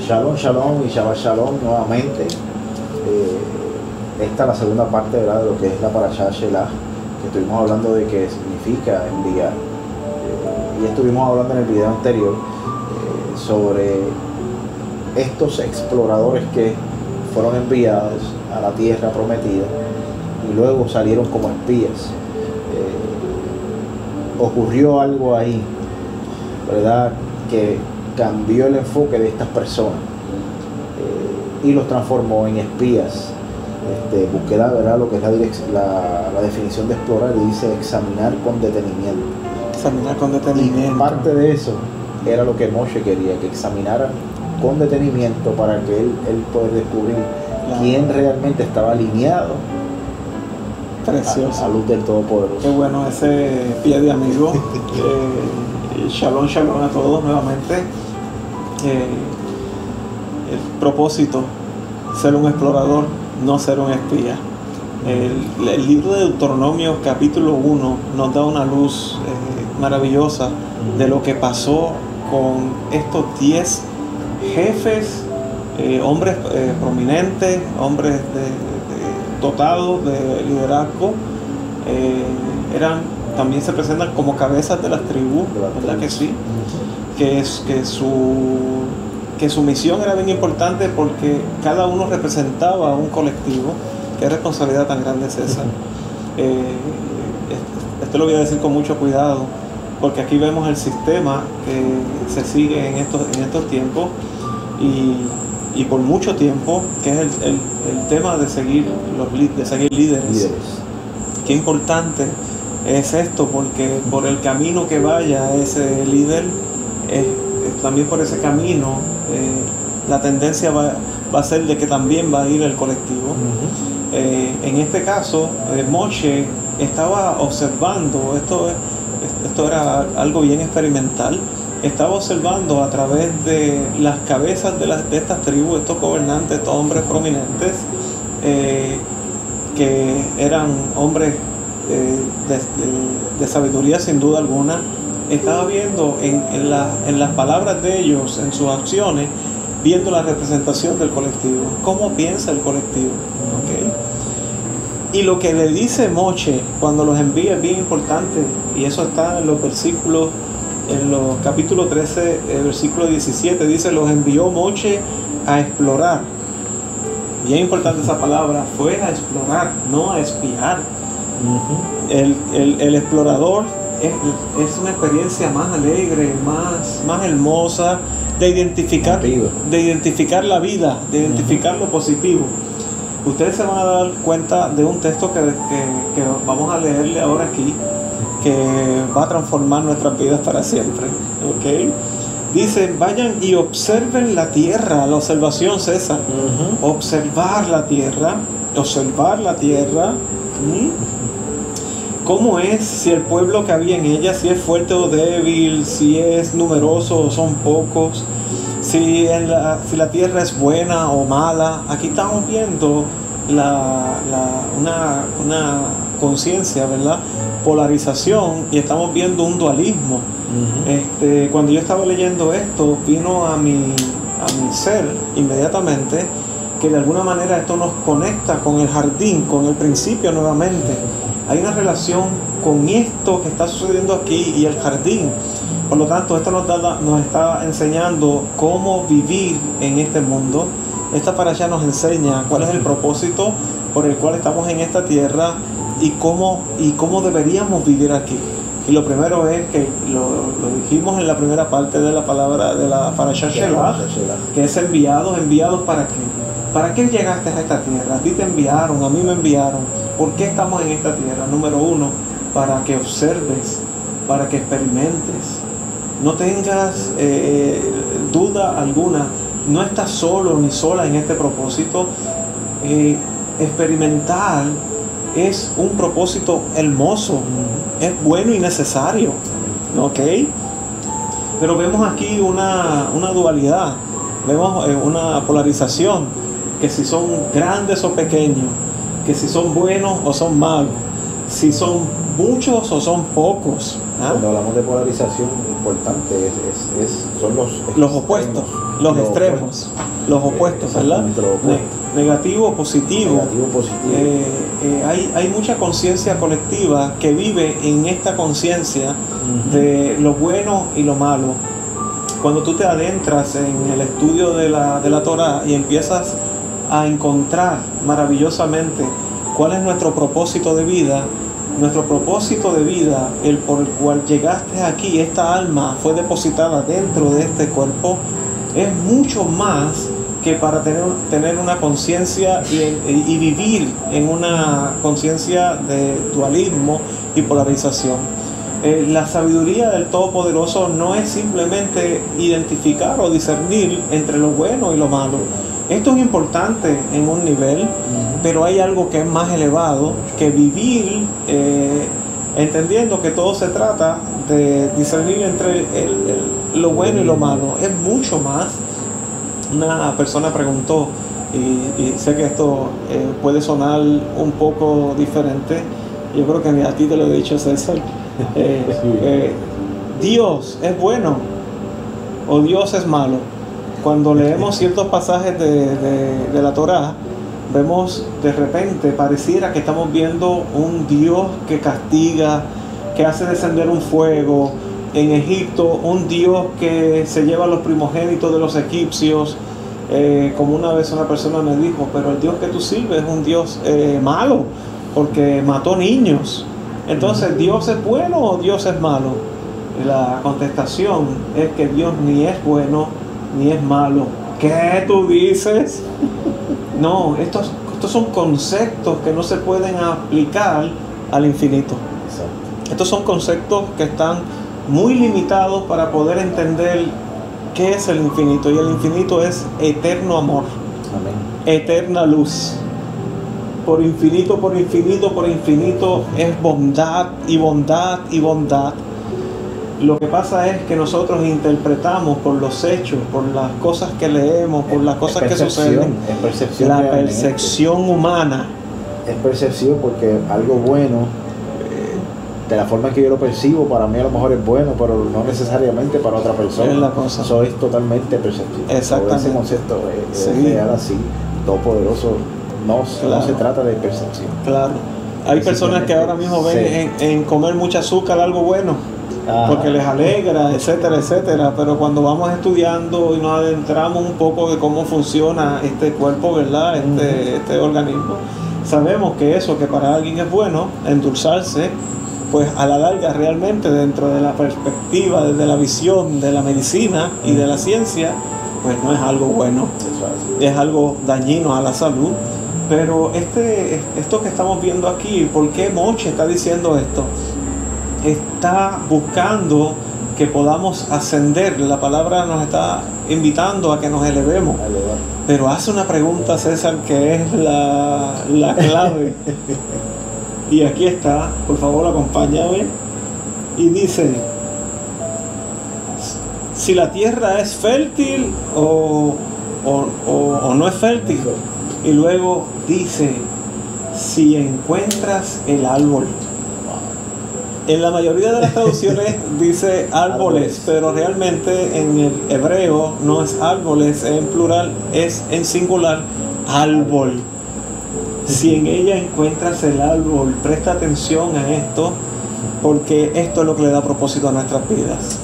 Shalom, shalom y Shabbat shalom nuevamente. Esta es la segunda parte, ¿verdad?, de lo que es la Parashá Shelach, que estuvimos hablando de qué significa enviar. Y estuvimos hablando en el video anterior sobre estos exploradores que fueron enviados a la tierra prometida y luego salieron como espías. Ocurrió algo ahí, ¿verdad?, que cambió el enfoque de estas personas y los transformó en espías. Búsqueda, ¿verdad?, lo que es la definición de explorar, y dice examinar con detenimiento. Examinar con detenimiento. Y parte de eso era lo que Moshe quería, que examinaran con detenimiento para que él pueda descubrir quién realmente estaba alineado Precioso. a luz del Todopoderoso. Qué bueno ese pie de amigo. Shalom, shalom a todos nuevamente. El propósito, ser un explorador, no ser un espía. El libro de Deuteronomio capítulo 1 nos da una luz maravillosa de lo que pasó con estos 10 jefes, hombres prominentes, hombres dotados de liderazgo. También se presentan como cabezas de las tribus, ¿verdad que sí? Que su misión era bien importante porque cada uno representaba a un colectivo. Qué responsabilidad tan grande es esa. Esto lo voy a decir con mucho cuidado, porque aquí vemos el sistema que se sigue en estos tiempos y por mucho tiempo, que es el tema de seguir líderes. Qué importante es esto, porque por el camino que vaya ese líder, también por ese camino la tendencia va a ser de que también va a ir el colectivo. En este caso, Moshe estaba observando, esto era algo bien experimental, estaba observando a través de las cabezas de estas tribus, estos gobernantes, estos hombres prominentes, que eran hombres de sabiduría sin duda alguna. Estaba viendo en las palabras de ellos, en sus acciones, viendo la representación del colectivo, cómo piensa el colectivo. ¿Okay? Y lo que le dice Moshe cuando los envía es bien importante, y eso está en los versículos, en los capítulo 13, versículo 17, dice: los envió Moshe a explorar. Bien importante esa palabra, fue a explorar, no a espiar. El explorador es una experiencia más alegre, más hermosa, de identificar la vida, de identificar lo positivo. Ustedes se van a dar cuenta de un texto que vamos a leerle ahora aquí, que va a transformar nuestras vidas para siempre. ¿Okay? Dice: vayan y observen la tierra. La observación, César. Observar la tierra. ¿Cómo es? Si el pueblo que había en ella, si es fuerte o débil, si es numeroso o son pocos, si la tierra es buena o mala. Aquí estamos viendo una conciencia, ¿verdad? Polarización, y estamos viendo un dualismo. Cuando yo estaba leyendo esto, vino a mi ser inmediatamente que de alguna manera esto nos conecta con el jardín, con el principio nuevamente. Hay una relación con esto que está sucediendo aquí y el jardín. Por lo tanto, esto nos está enseñando cómo vivir en este mundo. Esta parashá nos enseña cuál es el propósito por el cual estamos en esta tierra y cómo deberíamos vivir aquí. Y lo primero es que lo dijimos en la primera parte de la palabra de la parashá Shelach, que es ¿enviados para qué? ¿Para qué llegaste a esta tierra? A ti te enviaron, a mí me enviaron. ¿Por qué estamos en esta tierra? Número 1, para que observes, para que experimentes. No tengas duda alguna, no estás solo ni sola en este propósito. Experimentar es un propósito hermoso, es bueno y necesario, ¿ok? Pero vemos aquí una dualidad, vemos una polarización, que si son grandes o pequeños, que si son buenos o son malos, si son muchos o son pocos. Cuando hablamos de polarización, importante, son los opuestos, los extremos, los opuestos, ¿verdad? Negativo, positivo. Hay mucha conciencia colectiva que vive en esta conciencia de lo bueno y lo malo. Cuando tú te adentras en el estudio de la Torah y empiezas a encontrar maravillosamente cuál es nuestro propósito de vida, el por el cual llegaste aquí, esta alma fue depositada dentro de este cuerpo, es mucho más que para tener una conciencia y vivir en una conciencia de dualismo y polarización. La sabiduría del Todopoderoso no es simplemente identificar o discernir entre lo bueno y lo malo. Esto es importante en un nivel, pero hay algo que es más elevado, que vivir entendiendo que todo se trata de discernir entre lo bueno y lo malo. Es mucho más. Una persona preguntó, y sé que esto puede sonar un poco diferente, yo creo que ni a ti te lo he dicho, César. ¿Dios es bueno o Dios es malo? Cuando leemos ciertos pasajes de la Torá, vemos de repente, pareciera que estamos viendo un Dios que castiga, que hace descender un fuego. En Egipto, un Dios que se lleva los primogénitos de los egipcios, como una vez una persona me dijo, pero el Dios que tú sirves es un Dios malo, porque mató niños. Entonces, ¿Dios es bueno o Dios es malo? La contestación es que Dios ni es bueno ni es malo. ¿Qué tú dices? No, estos son conceptos que no se pueden aplicar al infinito. Estos son conceptos que están muy limitados para poder entender qué es el infinito. Y el infinito es eterno amor. Amén. Eterna luz. Por infinito es bondad y bondad y bondad. Lo que pasa es que nosotros interpretamos por los hechos, por las cosas que leemos, por las cosas que suceden. Es percepción. La percepción humana. Es percepción porque algo bueno, de la forma que yo lo percibo, para mí a lo mejor es bueno, pero no necesariamente para otra persona. Es la cosa. Eso es totalmente perceptivo. Exactamente. Ese concepto es real así, todopoderoso. No se trata de percepción. Claro. Hay personas que ahora mismo ven en comer mucha azúcar algo bueno, porque les alegra, etcétera, etcétera. Pero cuando vamos estudiando y nos adentramos un poco de cómo funciona este cuerpo, ¿verdad? Este organismo, sabemos que eso que para alguien es bueno, endulzarse, pues a la larga realmente dentro de la perspectiva, desde la visión de la medicina y de la ciencia, pues no es algo bueno, es algo dañino a la salud. Pero esto que estamos viendo aquí, ¿por qué Moche está diciendo esto? Está buscando que podamos ascender. La palabra nos está invitando a que nos elevemos. Pero hace una pregunta, César, que es la clave. Y aquí está, por favor acompáñame. Y dice, si la tierra es fértil o no es fértil. Y luego dice, si encuentras el árbol. En la mayoría de las traducciones dice árboles, pero realmente en el hebreo no es árboles, en plural, es en singular, árbol. Si en ella encuentras el árbol, presta atención a esto, porque esto es lo que le da propósito a nuestras vidas.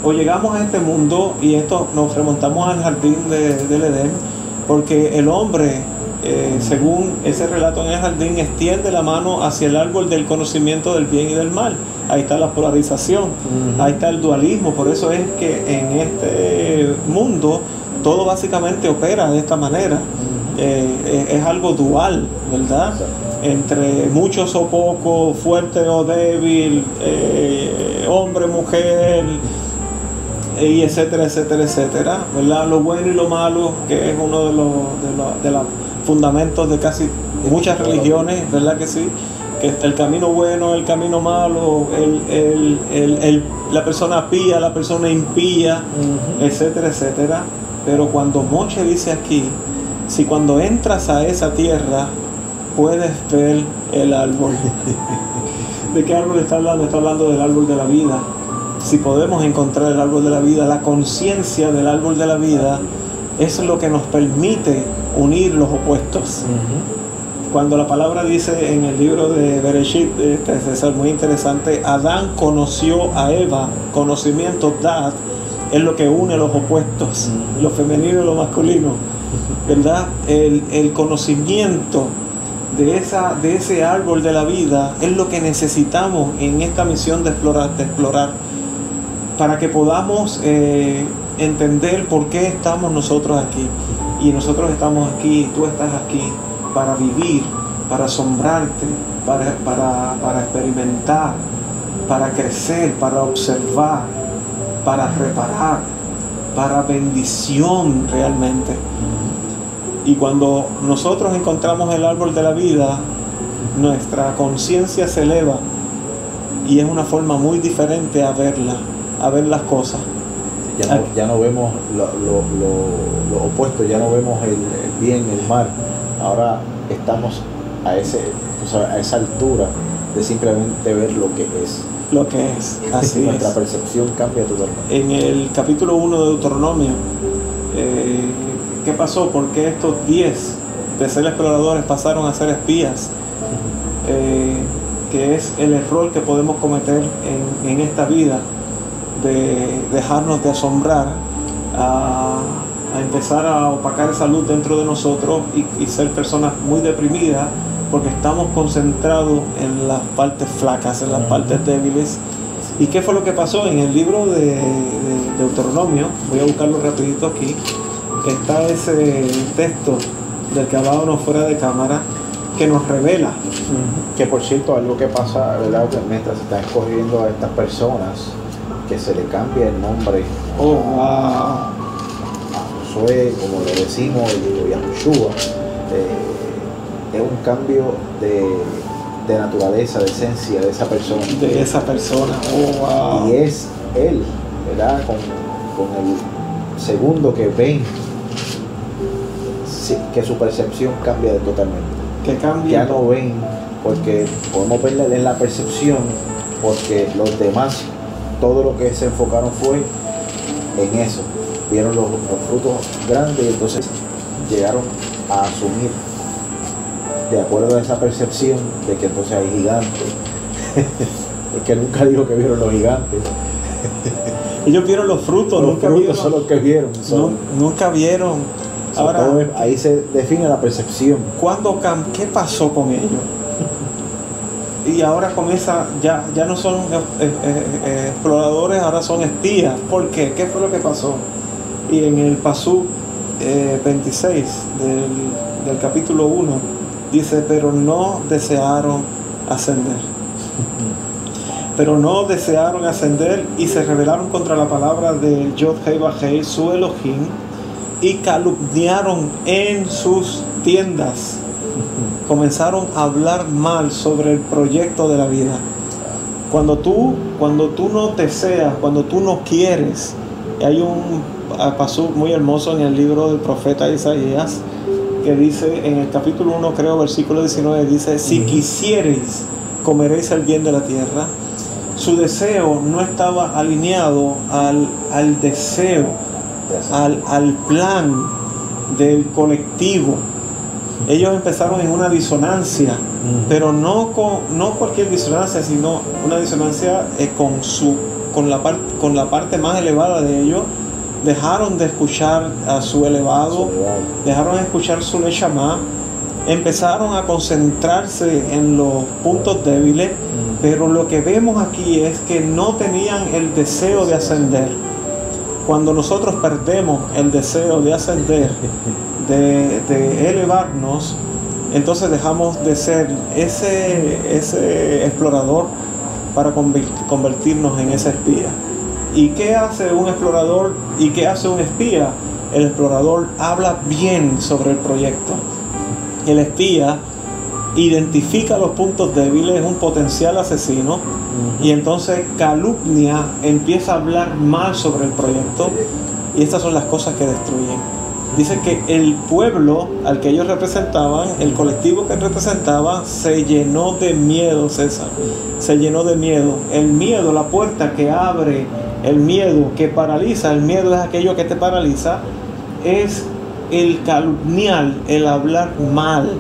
O llegamos a este mundo, y esto nos remontamos al jardín del Edén, porque el hombre, según ese relato en el jardín, extiende la mano hacia el árbol del conocimiento del bien y del mal. Ahí está la polarización, ahí está el dualismo. Por eso es que en este mundo todo básicamente opera de esta manera. Es algo dual, ¿verdad? Entre muchos o pocos, fuerte o débil, hombre, mujer, y etcétera, etcétera, etcétera, ¿verdad? Lo bueno y lo malo, que es uno de los fundamentos de casi muchas religiones, ¿verdad que sí? Que el camino bueno, el camino malo, la persona pía, la persona impía, etcétera, etcétera. Pero cuando Moche dice aquí, si cuando entras a esa tierra puedes ver el árbol. ¿De qué árbol está hablando? Está hablando del árbol de la vida. si podemos encontrar el árbol de la vida, la conciencia del árbol de la vida es lo que nos permite unir los opuestos. Cuando la palabra dice en el libro de Bereshit, es muy interesante, Adán conoció a Eva, conocimiento, dad, es lo que une los opuestos, lo femenino y lo masculino, ¿verdad? El conocimiento de ese árbol de la vida es lo que necesitamos en esta misión de explorar para que podamos entender por qué estamos nosotros aquí. Y nosotros estamos aquí, tú estás aquí para vivir, para asombrarte, para experimentar, para crecer, para observar, para reparar, para bendición realmente. Y cuando nosotros encontramos el árbol de la vida, nuestra conciencia se eleva y es una forma muy diferente a ver las cosas. Ya no vemos lo opuesto, ya no vemos el bien, el mal. Ahora estamos a esa altura de simplemente ver lo que es. Lo que es, así Nuestra es. percepción cambia totalmente. En el capítulo 1 de Deuteronomio, ¿qué pasó? ¿Por qué estos 10 de ser exploradores pasaron a ser espías? Que es el error que podemos cometer en esta vida, de dejarnos de asombrar, a empezar a opacar esa luz dentro de nosotros y ser personas muy deprimidas porque estamos concentrados en las partes flacas, en las partes débiles. ¿Y qué fue lo que pasó? En el libro de Deuteronomio, voy a buscarlo rapidito aquí, está ese texto del que hablábamos fuera de cámara, que nos revela. Que por cierto, algo que pasa, ¿verdad? Que mientras se están escogiendo a estas personas, que se le cambia el nombre a Josué, como lo decimos, y a Joshua, es un cambio de naturaleza, de esencia de esa persona. De esa persona. Y es él, ¿verdad? Con el segundo que ven, que su percepción cambia totalmente. Que cambia. Ya no ven, porque podemos verla en la percepción, porque los demás, todo lo que se enfocaron fue en eso. Vieron los frutos grandes y entonces llegaron a asumir, de acuerdo a esa percepción, de que entonces hay gigantes. Es que nunca dijo que vieron los gigantes. Ellos vieron los frutos, Los nunca frutos vieron. son los que vieron. Nunca vieron. Ahora, ahí se define la percepción. ¿qué pasó con ellos? Y ahora comienza, ya no son exploradores, ahora son espías. ¿Por qué? ¿Qué fue lo que pasó? Y en el Pasú 26 del capítulo 1 dice, pero no desearon ascender. Pero no desearon ascender y se rebelaron contra la palabra del Yod-Heh-Vah-Heh, su Elohim, y calumniaron en sus tiendas. Comenzaron a hablar mal sobre el proyecto de la vida. Cuando tú no deseas, cuando tú no quieres, hay un pasú muy hermoso en el libro del profeta Isaías que dice en el capítulo 1, creo, versículo 19, dice, si quisiereis, comeréis el bien de la tierra. Su deseo no estaba alineado al deseo, al plan del colectivo. Ellos empezaron en una disonancia, pero no cualquier disonancia, sino una disonancia con la parte más elevada de ellos. Dejaron de escuchar a su elevado, dejaron de escuchar su Neshama, empezaron a concentrarse en los puntos débiles, pero lo que vemos aquí es que no tenían el deseo de ascender. Cuando nosotros perdemos el deseo de ascender, de elevarnos, entonces dejamos de ser ese explorador para convertirnos en ese espía. ¿Y qué hace un explorador y qué hace un espía? El explorador habla bien sobre el proyecto. El espía identifica los puntos débiles, es un potencial asesino, y entonces calumnia, empieza a hablar mal sobre el proyecto, y estas son las cosas que destruyen. Dice que el pueblo al que ellos representaban, el colectivo que representaban, se llenó de miedo, César. Se llenó de miedo. El miedo, la puerta que abre, el miedo que paraliza, el miedo es aquello que te paraliza, es el calumniar, el hablar mal.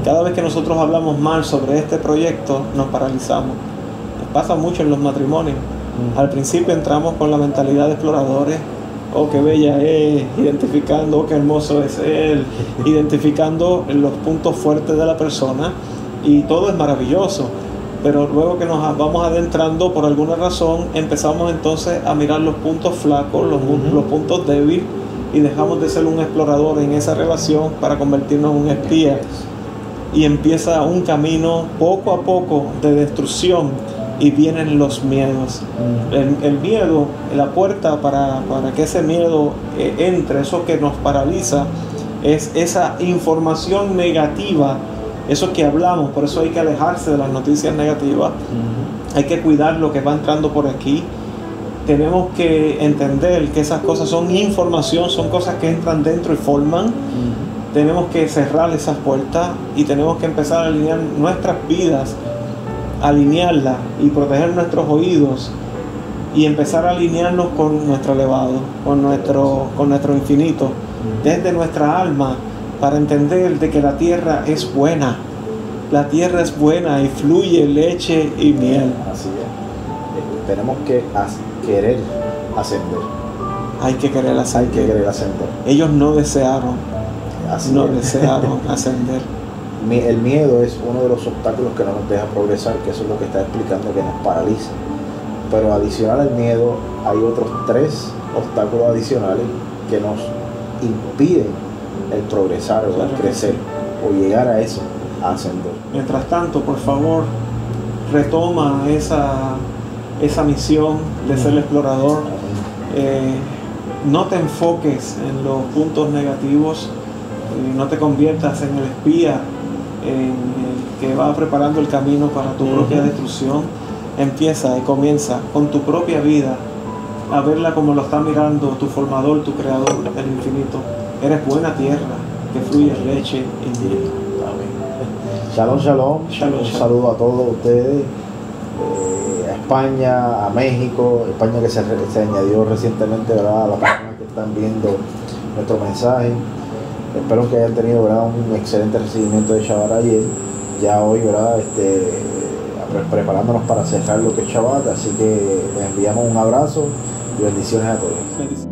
Cada vez que nosotros hablamos mal sobre este proyecto, nos paralizamos. Pasa mucho en los matrimonios. Al principio entramos con la mentalidad de exploradores. Oh, qué bella es, identificando, oh, qué hermoso es él, identificando los puntos fuertes de la persona, y todo es maravilloso. Pero luego que nos vamos adentrando, por alguna razón, empezamos entonces a mirar los puntos flacos, los puntos débiles, y dejamos de ser un explorador en esa relación para convertirnos en un espía. Y empieza un camino poco a poco de destrucción, y vienen los miedos. El miedo, la puerta para que ese miedo entre, eso que nos paraliza, es esa información negativa, eso que hablamos. Por eso hay que alejarse de las noticias negativas. Hay que cuidar lo que va entrando por aquí. Tenemos que entender que esas cosas son información, son cosas que entran dentro y forman. Tenemos que cerrar esas puertas y tenemos que empezar a alinear nuestras vidas, alinearla y proteger nuestros oídos, y empezar a alinearnos con nuestro elevado, con nuestro infinito, desde nuestra alma, para entender de que la tierra es buena. La tierra es buena y fluye leche y miel. Así es. Tenemos que querer ascender. Hay que querer ascender. Hay que querer ascender. Ellos no desearon ascender. El miedo es uno de los obstáculos que no nos deja progresar, que eso es lo que está explicando, que nos paraliza. Pero adicional al miedo hay otros 3 obstáculos adicionales que nos impiden el progresar o el crecer o llegar a eso, a ascender. Mientras tanto, por favor, retoma esa misión de ser el explorador. No te enfoques en los puntos negativos, no te conviertas en el espía en el que va preparando el camino para tu propia destrucción. Empieza y comienza con tu propia vida a verla como lo está mirando tu formador, tu creador, el infinito. Eres buena tierra que fluye leche y miel. Amén. Shalom, shalom. Un saludo a todos ustedes, a España, a México. España, que se añadió recientemente, ¿verdad?, a las personas que están viendo nuestro mensaje. Espero que hayan tenido, ¿verdad?, un excelente recibimiento de Shabbat ayer. Ya hoy, ¿verdad?, preparándonos para cerrar lo que es Shabbat. Así que les enviamos un abrazo y bendiciones a todos.